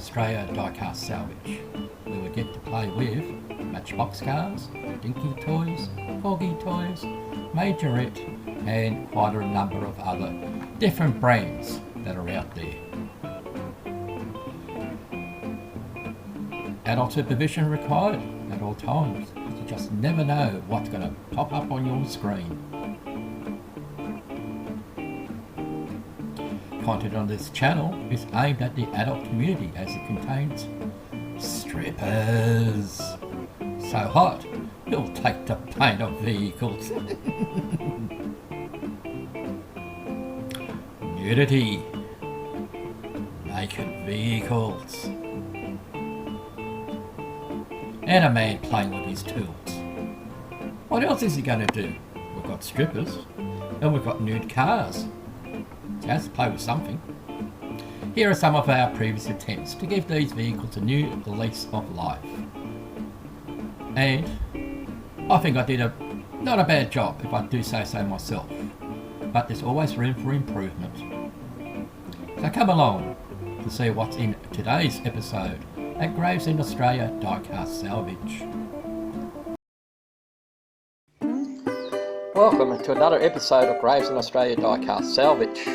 Australia Diecast Salvage, where we get to play with Matchbox cars, Dinky toys, Corgi toys, Majorette, and quite a number of other different brands that are out there. Adult supervision required at all times, because you just never know what's going to pop up on your screen. Content on this channel is aimed at the adult community as it contains strippers. So hot, you'll take the paint of vehicles. Nudity. Naked vehicles. And a man playing with his tools. What else is he going to do? We've got strippers, and we've got nude cars. So he has to play with something. Here are some of our previous attempts to give these vehicles a new lease of life. And I think I did not a bad job, if I do say so myself. But there's always room for improvement. So come along to see what's in today's episode at Gravesend Australia Diecast Salvage. Welcome to another episode of Gravesend Australia Diecast Salvage.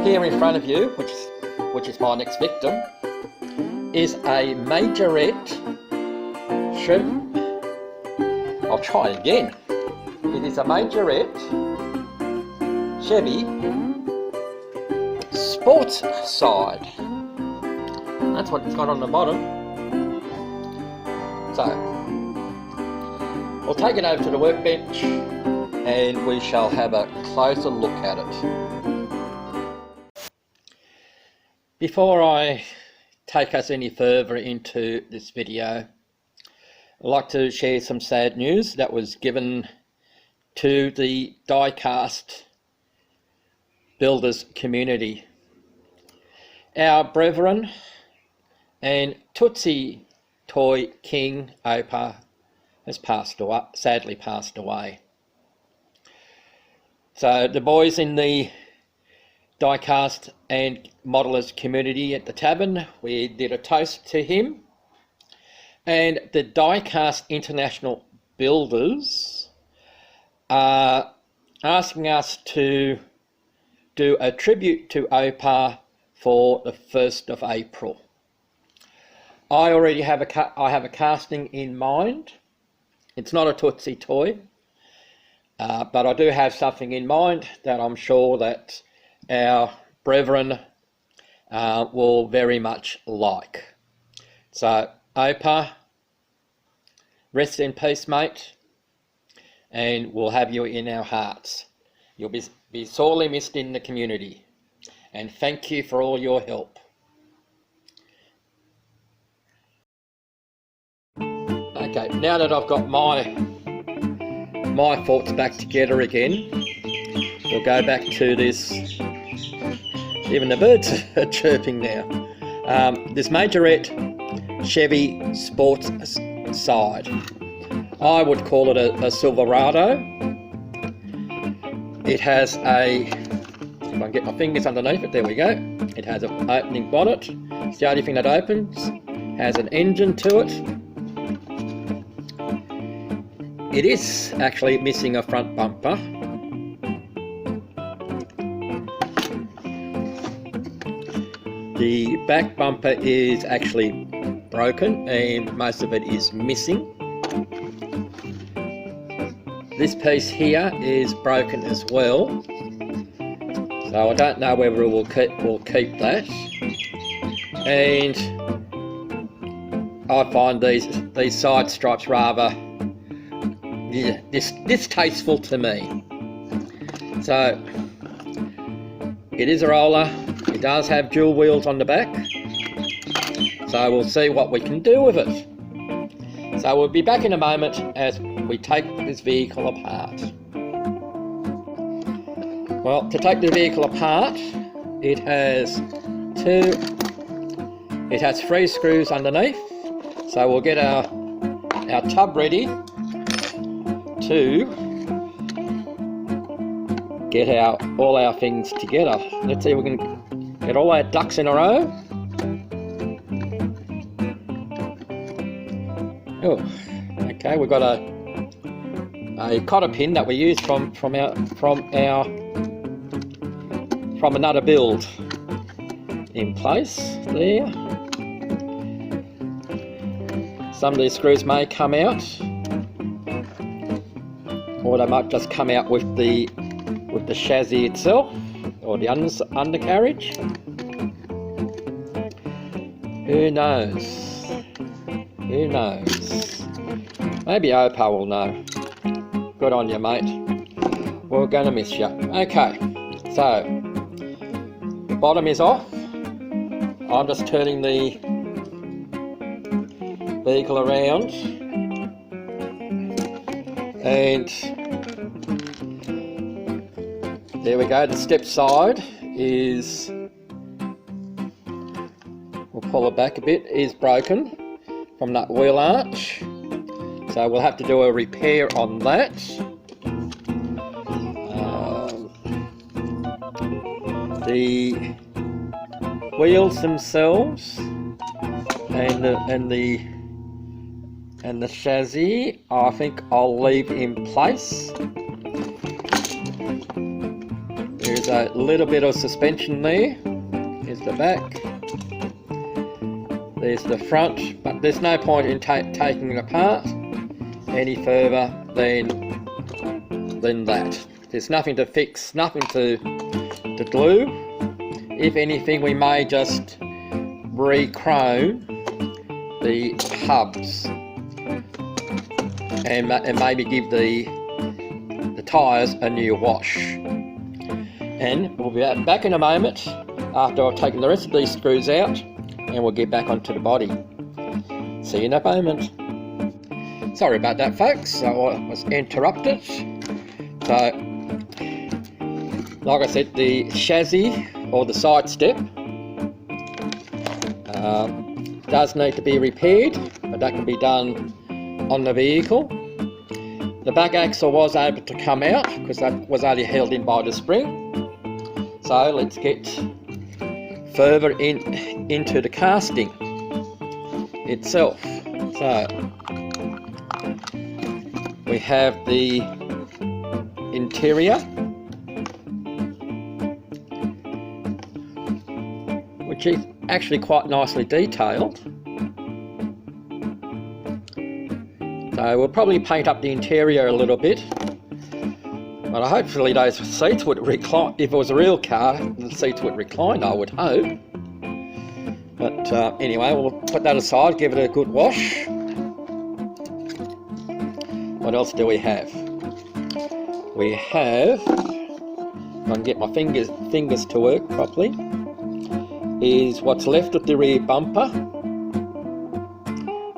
Here in front of you, which is my next victim, is a Majorette Chevy. I'll try it again. It is a Majorette Chevy sports side. That's what it's got on the bottom. So, we'll take it over to the workbench and we shall have a closer look at it. Before I take us any further into this video, I'd like to share some sad news that was given to the diecast builders community. Our brethren and Tootsie Toy King Opa has sadly passed away. So the boys in the diecast and modelers community at the tavern, we did a toast to him, and the Diecast International Builders are asking us to do a tribute to Opa for the 1st of April. I already have a casting in mind. It's not a Tootsie toy, but I do have something in mind that I'm sure that our brethren will very much like. So, Opa, rest in peace, mate, and we'll have you in our hearts. You'll be sorely missed in the community, and thank you for all your help. Okay, now that I've got my thoughts back together again, we'll go back to this. Even the birds are chirping now. This Majorette Chevy sports side. I would call it a Silverado. It has if I can get my fingers underneath it, there we go. It has an opening bonnet. It's the only thing that opens. Has an engine to it. It is actually missing a front bumper. The back bumper is actually broken and most of it is missing. This piece here is broken as well, so I don't know whether we'll keep that. And I find these side stripes rather distasteful to me. So it is a roller. It does have dual wheels on the back, so we'll see what we can do with it. So we'll be back in a moment as we take this vehicle apart. Well, to take the vehicle apart, it has 3 screws underneath, so we'll get our tub ready to get all our things together. Let's see if we can get all our ducks in a row. Oh, okay, we've got a cotter pin that we use from another build in place there. Some of these screws may come out, or they might just come out with the chassis itself, or the undercarriage. Who knows? Who knows? Maybe Opal will know. Good on you, mate. We're gonna miss you. Okay, so the bottom is off. I'm just turning the vehicle around, and there we go. The step side is, we'll pull it back a bit, is broken from that wheel arch, so we'll have to do a repair on that. The wheels themselves and the chassis, I think I'll leave in place. There's a little bit of suspension there. Here's the back. There's the front, but there's no point in taking it apart any further than that. There's nothing to fix, nothing to glue. If anything, we may just re-chrome the hubs and maybe give the tyres a new wash. And we'll be back in a moment after I've taken the rest of these screws out, and we'll get back onto the body. See you in a moment. Sorry about that, folks, I was interrupted. So, like I said, the chassis or the side step does need to be repaired, but that can be done on the vehicle. The back axle was able to come out because that was only held in by the spring. So let's get further into the casting itself. So we have the interior, which is actually quite nicely detailed. So we'll probably paint up the interior a little bit, but hopefully those seats would recline. If it was a real car, the seats would recline, I would hope. But anyway, we'll put that aside, give it a good wash. What else do we have? We have, if I can get my fingers to work properly, is what's left of the rear bumper.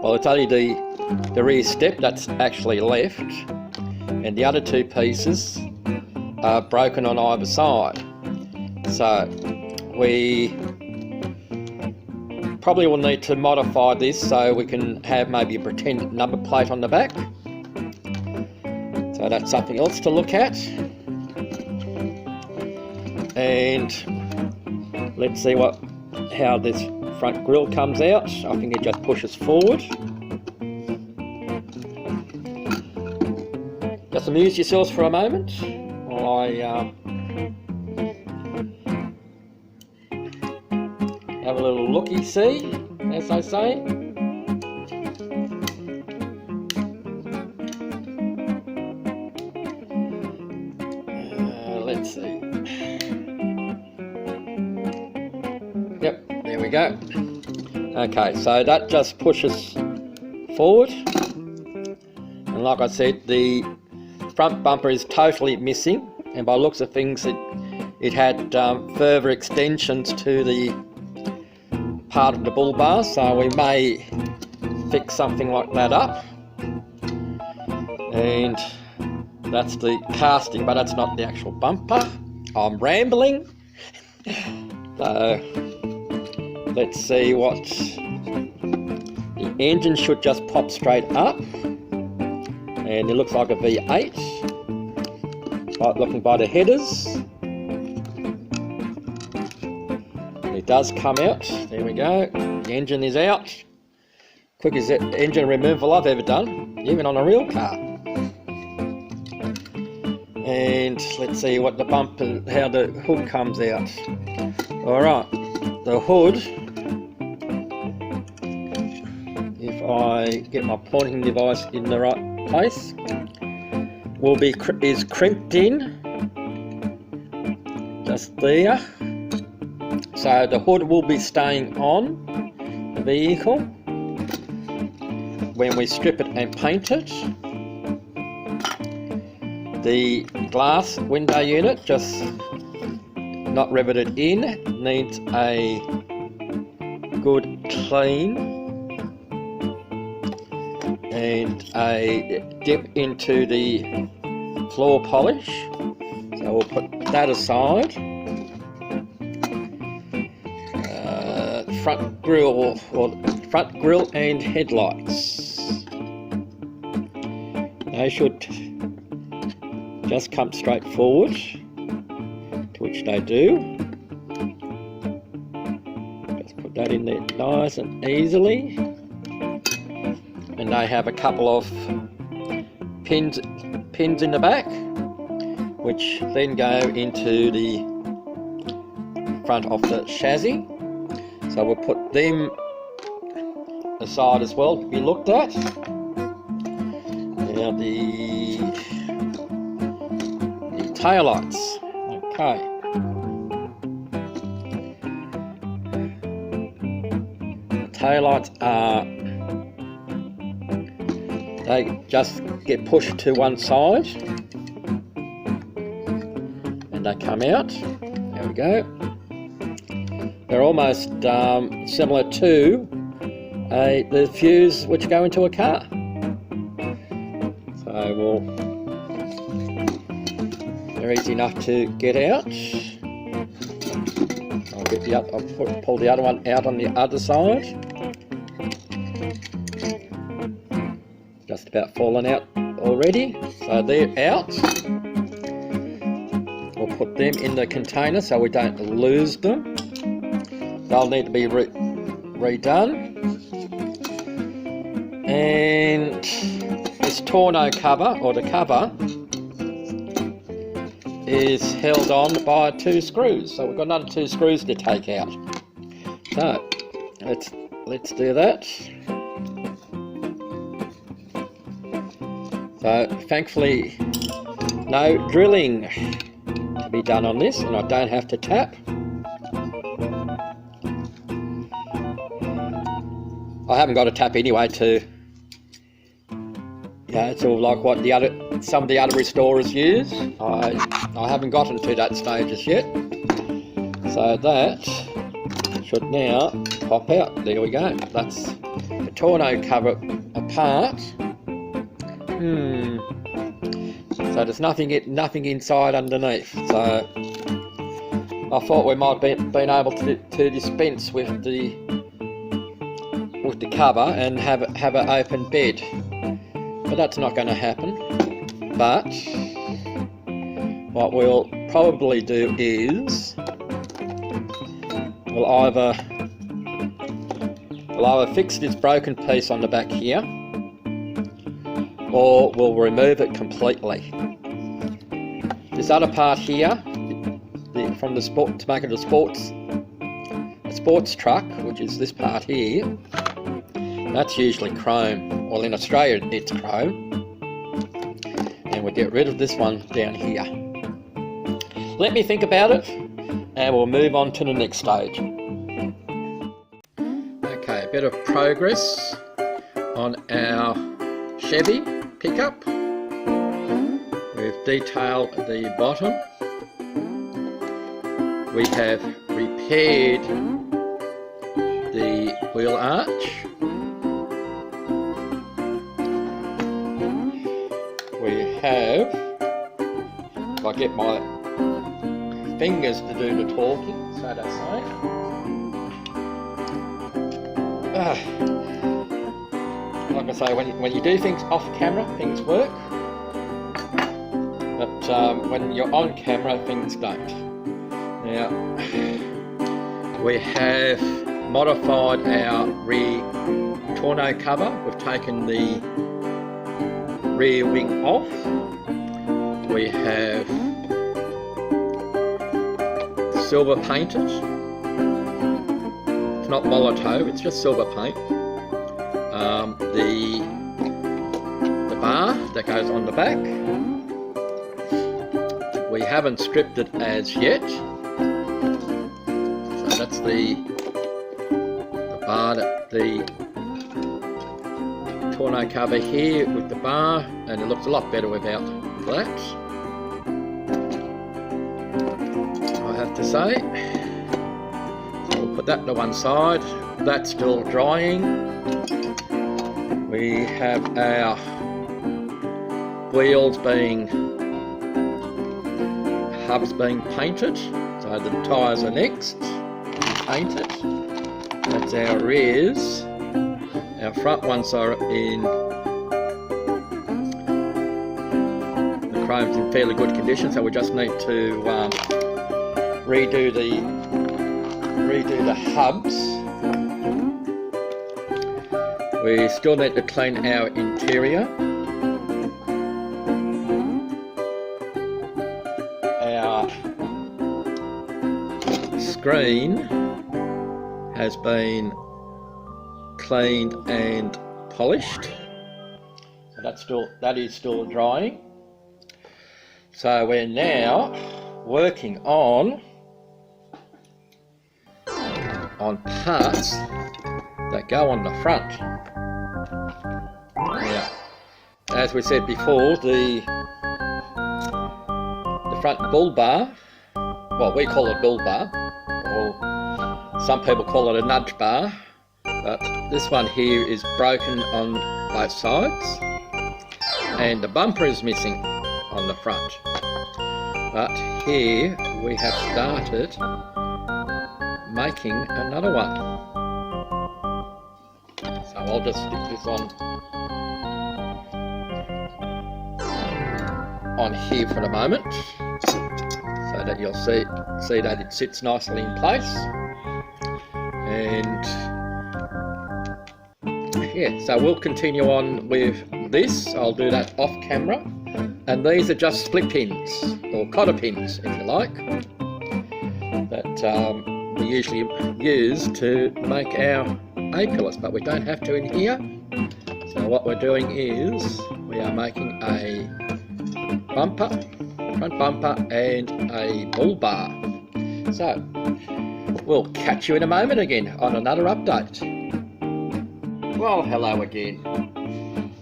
Well, it's only the rear step that's actually left, and the other two pieces are broken on either side. So we probably will need to modify this so we can have maybe a pretend number plate on the back. So that's something else to look at. And let's see how this front grille comes out. I think it just pushes forward. Just amuse yourselves for a moment while I have a little looky-see, as they say. Let's see. Yep, there we go. Okay, so that just pushes forward. And like I said, the front bumper is totally missing, and by the looks of things it had further extensions to the part of the bull bar, so we may fix something like that up. And that's the casting, but that's not the actual bumper. I'm rambling. So let's see what the engine should just pop straight up, and it looks like a V8. Looking by the headers, it does come out. There we go. The engine is out. quickest engine removal I've ever done, even on a real car. And let's see what the bumper, how the hood comes out. Alright, the hood, if I get my pointing device in the right place, is crimped in, just there. So the hood will be staying on the vehicle when we strip it and paint it. The glass window unit, just not riveted in, needs a good clean and a dip into the floor polish. So we'll put that aside. Front grille, or front grille and headlights, they should just come straight forward, to which they do. Just put that in there nice and easily, and they have a couple of pins in the back, which then go into the front of the chassis. So we'll put them aside as well to be looked at. Now the tail lights. Okay. The tail lights are, they just get pushed to one side and they come out. There we go. They're almost similar to the fuse which go into a car. So they're easy enough to get out. I'll pull the other one out on the other side. Just about fallen out already. So they're out. We'll put them in the container so we don't lose them. They'll need to be redone. And this tonneau cover, or the cover, is held on by 2 screws. So we've got another 2 screws to take out. So let's do that. So thankfully no drilling to be done on this, and I don't have to tap. I haven't got a tap anyway to, it's all like what some of the other restorers use. I haven't gotten to that stage as yet. So that should now pop out. There we go. That's the tonneau cover apart. So there's nothing inside underneath. So I thought we might have been able to dispense with the cover and have an open bed, but that's not going to happen. But what we'll probably do is we'll either fix this broken piece on the back here, or we'll remove it completely. This other part here, from the sport, to make it a sports truck, which is this part here, that's usually chrome. Well, in Australia it's chrome, and we'll get rid of this one down here. Let me think about it, and we'll move on to the next stage. Okay, a bit of progress on our Chevy pickup. We've detailed the bottom. We have repaired the wheel arch. We have, if I get my fingers to do the talking, so to say. Like I say, when you do things off camera, things work. But when you're on camera, things don't. Now, we have modified our rear tonneau cover. We've taken the rear wing off. We have silver painted. It's not Molotov, it's just silver paint. The bar that goes on the back. We haven't stripped it as yet. So that's the bar, the tonneau cover here with the bar, and it looks a lot better without that, I have to say. So we'll put that to one side. That's still drying. We have our wheels hubs being painted, so the tyres are next painted. That's our rears. Our front ones are in, the chrome's in fairly good condition, so we just need to redo the hubs. We still need to clean our interior. Our screen has been cleaned and polished, so that is still drying. So we're now working on parts that go on the front. Now, as we said before, the front bull bar, well, we call it bull bar, or some people call it a nudge bar, but this one here is broken on both sides, and the bumper is missing on the front. But here we have started making another one. So I'll just stick this on here for the moment, so that you'll see that it sits nicely in place. And yeah, so we'll continue on with this. I'll do that off camera. And these are just split pins, or cotter pins if you like, that we usually use to make our A-pillars, but we don't have to in here. So what we're doing is we are making a bumper, front bumper, and a bull bar. So we'll catch you in a moment again on another update. Well, hello again.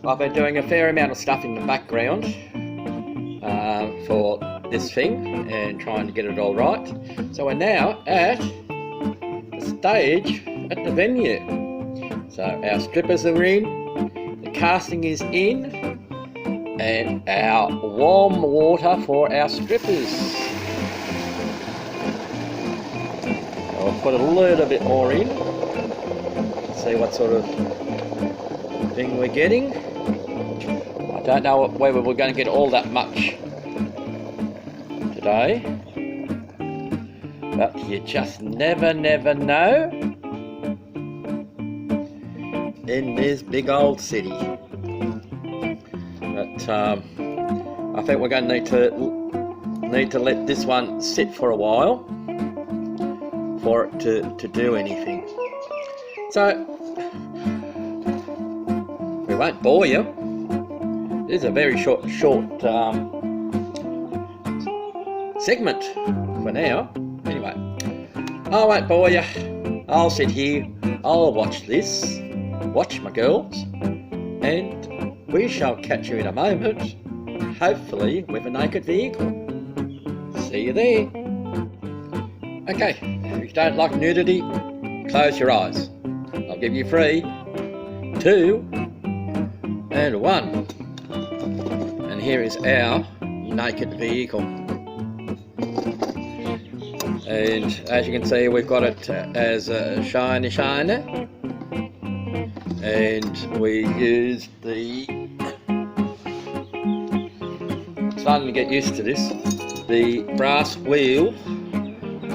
I've been doing a fair amount of stuff in the background for this thing and trying to get it all right. So we're now at the stage at the venue. So our strippers are in, the casting is in, and our warm water for our strippers. So I'll put a little bit more in, see what sort of thing we're getting. I don't know whether we're going to get all that much today, but you just never know in this big old city. But I think we're going to need to let this one sit for a while for it to do anything. So we won't bore you. This is a very short segment for now. Anyway, I won't bore you. I'll sit here, I'll watch this, watch my girls, and we shall catch you in a moment, hopefully with a naked vehicle. See you there. Okay, if you don't like nudity, close your eyes. I'll give you 3, 2, and 1. And here is our naked vehicle. And as you can see, we've got it as a shiny. And we used starting to get used to this, the brass wheel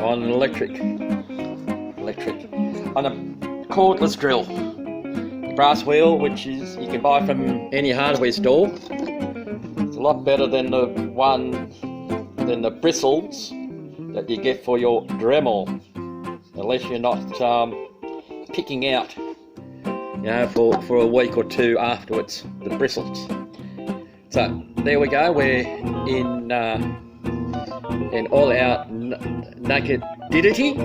on an electric, on a cordless drill. brass wheel, which is you can buy from any hardware store. It's a lot better than the bristles that you get for your Dremel, unless you're not picking out, you know, for a week or two afterwards, the bristles. So there we go. We're in all our nakedity,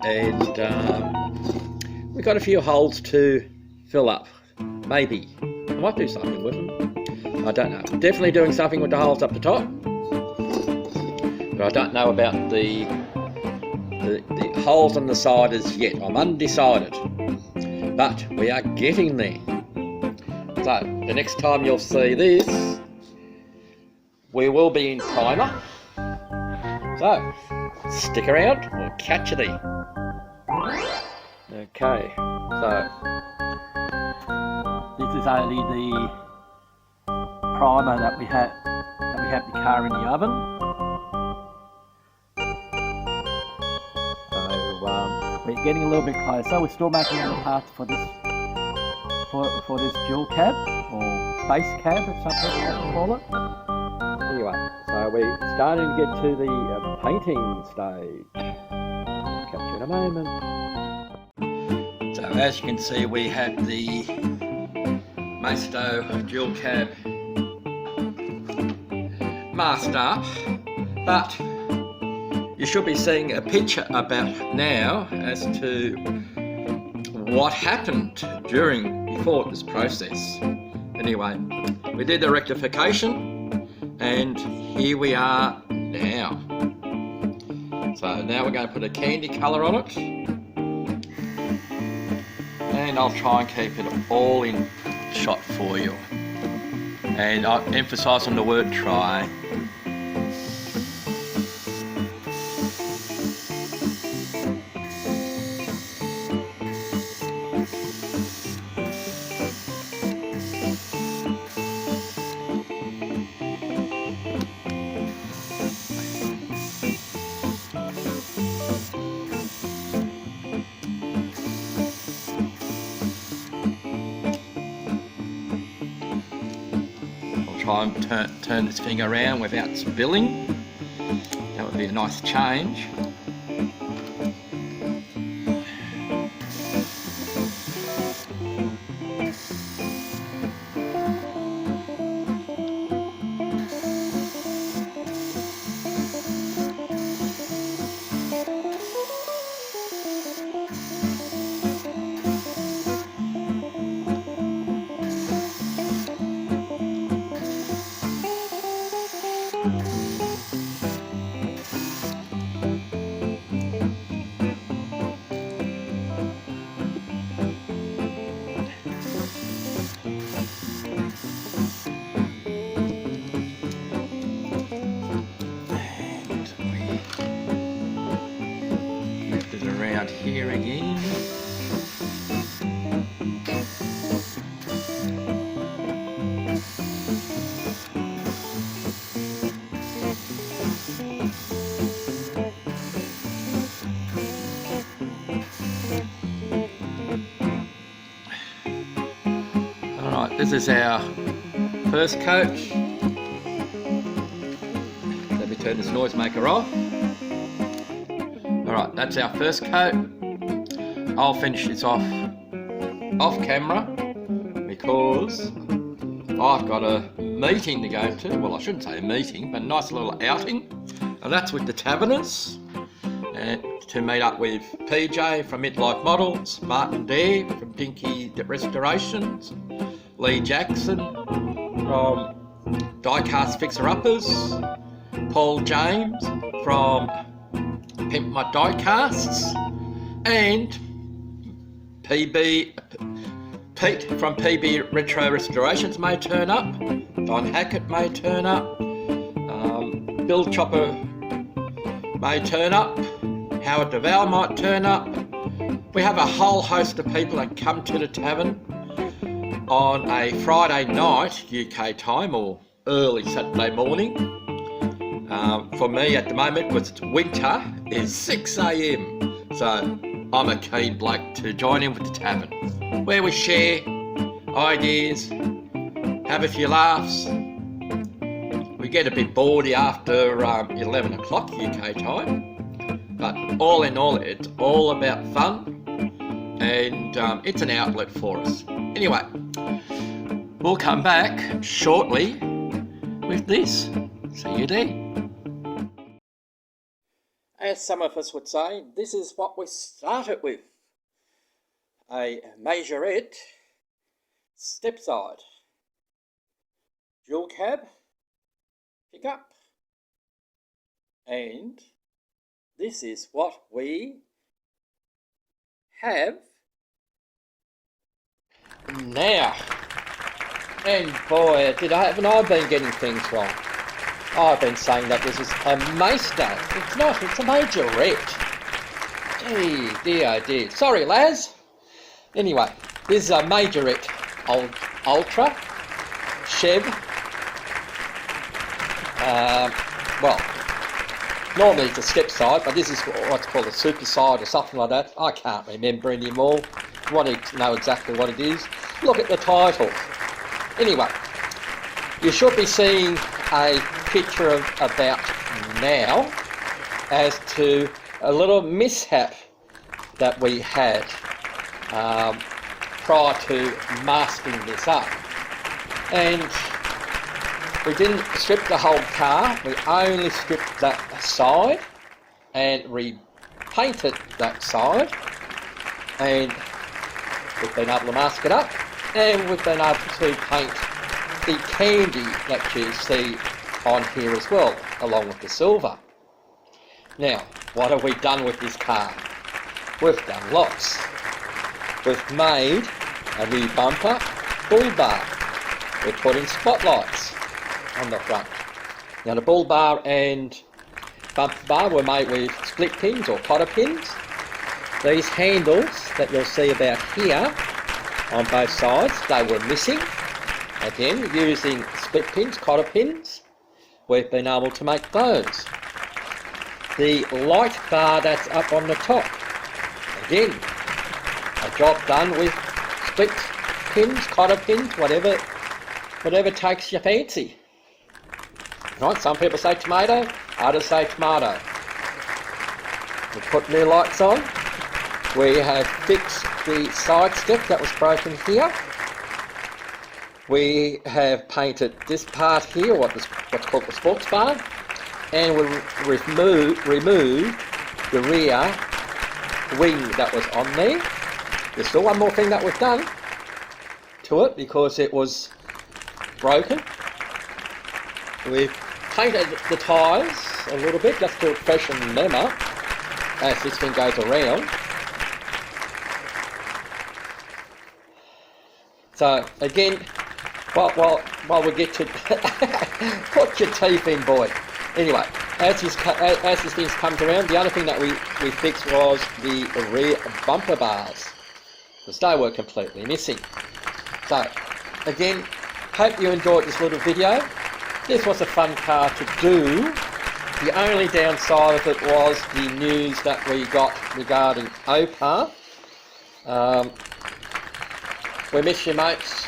and we've got a few holes to fill up. Maybe I might do something with them. I don't know. Definitely doing something with the holes up the top, but I don't know about the holes on the side as yet. I'm undecided, but we are getting there. So the next time you'll see this, we will be in primer. So stick around, we'll catch you there. Okay, so this is only the primer that we have the car in the oven. So we're getting a little bit closer. We're still making the parts for this dual cab, or base cab, as some people like to call it. Anyway, so we're starting to get to the painting stage. Catch you in a moment. So as you can see, we have the Masto dual cab masked up, but you should be seeing a picture about now as to what happened before this process. Anyway, we did the rectification, and here we are now. So now we're going to put a candy colour on it, and I'll try and keep it all in shot for you. And I'll emphasise on the word try. Try and turn this thing around without spilling. That would be a nice change. Here again. Alright, this is our first coat. Let me turn this noisemaker off. Alright, that's our first coat. I'll finish this off camera because I've got a meeting to go to. Well, I shouldn't say a meeting, but a nice little outing. And that's with the Taverners. And to meet up with PJ from Midlife Models, Martin Dare from Dinky Restorations, Lee Jackson from Diecast Fixer Uppers, Paul James from Pimp My Diecasts, and Pete from PB Retro Restorations may turn up, Don Hackett may turn up, Bill Chopper may turn up, Howard DeVal might turn up. We have a whole host of people that come to the tavern on a Friday night UK time or early Saturday morning. For me at the moment, because it's winter, is 6 AM. So I'm a keen bloke to join in with the tavern, where we share ideas, have a few laughs. We get a bit bawdy after 11 o'clock UK time, but all in all, it's all about fun, and it's an outlet for us. Anyway, we'll come back shortly with this. See you there. As some of us would say, this is what we started with. A Majorette step-side dual cab pickup, and this is what we have now. And boy, haven't I been getting things wrong. I've been saying that this is a Maester. It's not, it's a Majorette. Gee, dear, oh dear. Sorry, Laz. Anyway, this is a Majorette Ultra Chevy. Well, normally it's a step side, but this is what's called a super side or something like that. I can't remember anymore. You want to know exactly what it is, look at the title. Anyway, you should be seeing a picture of about now as to a little mishap that we had prior to masking this up. And we didn't strip the whole car, we only stripped that side and repainted that side, and we've been able to mask it up, and we've been able to paint the candy that you see on here as well, along with the silver. Now, what have we done with this car? We've done lots. We've made a new bumper, bull bar. We've put in spotlights on the front. Now the bull bar and bumper bar were made with split pins or cotter pins. These handles that you'll see about here on both sides, they were missing. Again, using split pins, cotter pins, we've been able to make those. The light bar that's up on the top, again, a job done with split pins, cotter pins, whatever takes your fancy. Right, some people say tomato, others say tomato. We put new lights on. We have fixed the side step that was broken here. We have painted this part here, what's called the sports bar, and we removed the rear wing that was on there. There's still one more thing that we've done to it because it was broken. We've painted the tyres a little bit just to freshen them up as this thing goes around. So again, while we get to put your teeth in, boy. Anyway, as this thing comes around, the other thing that we fixed was the rear bumper bars, because they were completely missing. So again, hope you enjoyed this little video. This was a fun car to do. The only downside of it was the news that we got regarding OPAR. We miss you, mates,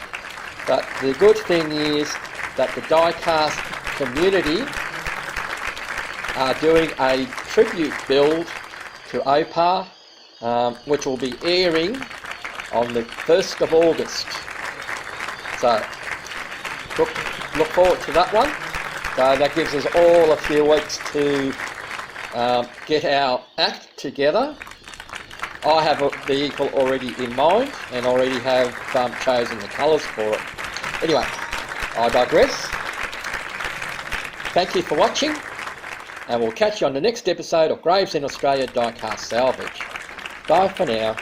but the good thing is that the diecast community are doing a tribute build to OPAR, which will be airing on the 1st of August. So look forward to that one. So that gives us all a few weeks to get our act together. I have a vehicle already in mind and already have chosen the colours for it. Anyway, I digress. Thank you for watching, and we'll catch you on the next episode of Gravesend Australia Diecast Salvage. Bye for now.